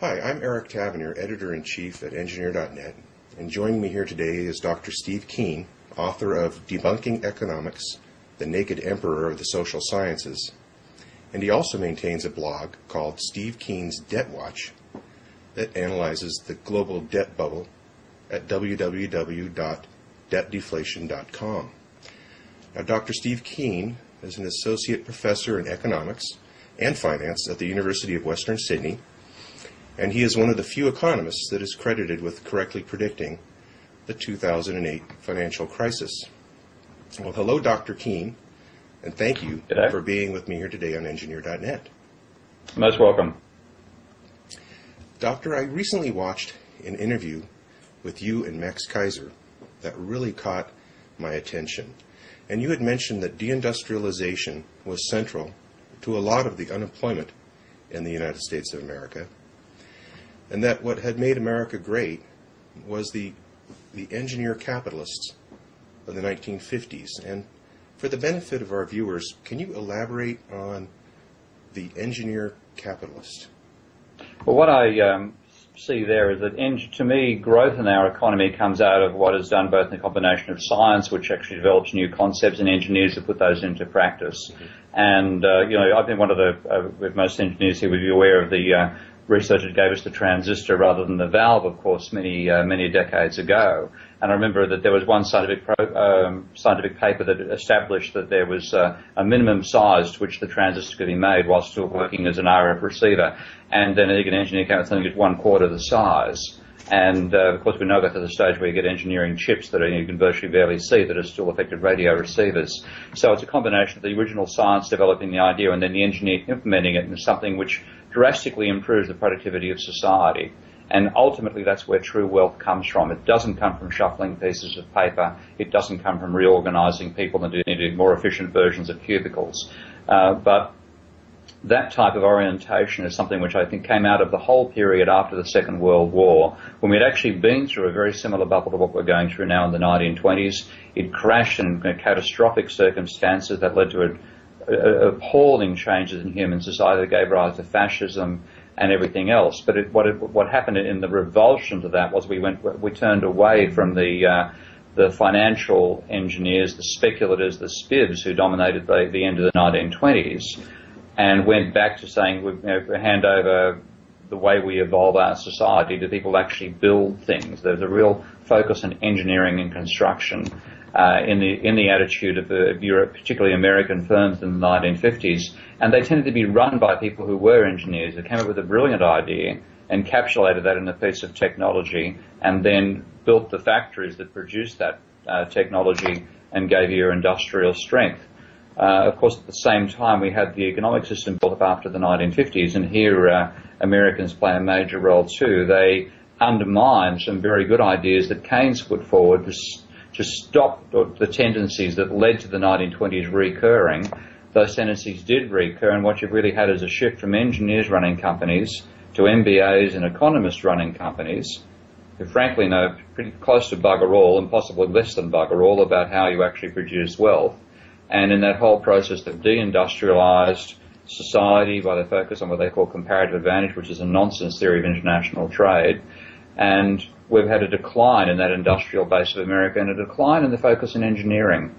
Hi, I'm Eric Tavernier, Editor-in-Chief at Engineer.net, and joining me here today is Dr. Steve Keen, author of Debunking Economics, the Naked Emperor of the Social Sciences, and he also maintains a blog called Steve Keen's Debt Watch that analyzes the global debt bubble at www.debtdeflation.com. Now, Dr. Steve Keen is an associate professor in economics and finance at the University of Western Sydney, and he is one of the few economists that is credited with correctly predicting the 2008 financial crisis. Well, hello, Dr. Keen, and thank you for being with me here today on Engineer.net. Most welcome. Doctor, I recently watched an interview with you and Max Keiser that really caught my attention. And you had mentioned that deindustrialization was central to a lot of the unemployment in the United States of America, and that what had made America great was the engineer capitalists of the 1950s. And for the benefit of our viewers, can you elaborate on the engineer capitalist? Well, what I see there is that, to me, growth in our economy comes out of what is done both in a combination of science, which actually develops new concepts, and engineers that put those into practice. Mm-hmm. And, I've been one of with most engineers here would be aware of the research that gave us the transistor rather than the valve, of course, many decades ago. And I remember that there was one scientific paper that established that there was a minimum size to which the transistor could be made while still working as an RF receiver. And then an engineer came out with something that's 1/4 the size. And, of course, we now got to the stage where you get engineering chips that you can virtually barely see that are still effective radio receivers. So it's a combination of the original science developing the idea and then the engineer implementing it into something which drastically improves the productivity of society. And ultimately, that's where true wealth comes from. It doesn't come from shuffling pieces of paper. It doesn't come from reorganizing people into more efficient versions of cubicles. But that type of orientation is something which I think came out of the whole period after the Second World War, when we'd actually been through a very similar bubble to what we're going through now in the 1920s. It crashed in catastrophic circumstances that led to appalling changes in human society that gave rise to fascism and everything else. But what happened in the revulsion to that was we turned away from the financial engineers, the speculators, the spivs who dominated the end of the 1920s, and went back to saying we hand over the way we evolve our society to people who actually build things. There's a real focus on engineering and construction in the attitude of Europe, particularly American firms in the 1950s, and they tended to be run by people who were engineers who came up with a brilliant idea, encapsulated that in a piece of technology, and then built the factories that produced that technology and gave you your industrial strength. Of course, at the same time, we had the economic system built up after the 1950s, and here Americans play a major role too. They undermined some very good ideas that Keynes put forward to stop the tendencies that led to the 1920s recurring. Those tendencies did recur, and what you've really had is a shift from engineers running companies to MBAs and economists running companies, who frankly know pretty close to bugger all, and possibly less than bugger all, about how you actually produce wealth. And in that whole process, they've deindustrialized society by their focus on what they call comparative advantage, which is a nonsense theory of international trade. And we've had a decline in that industrial base of America and a decline in the focus on engineering.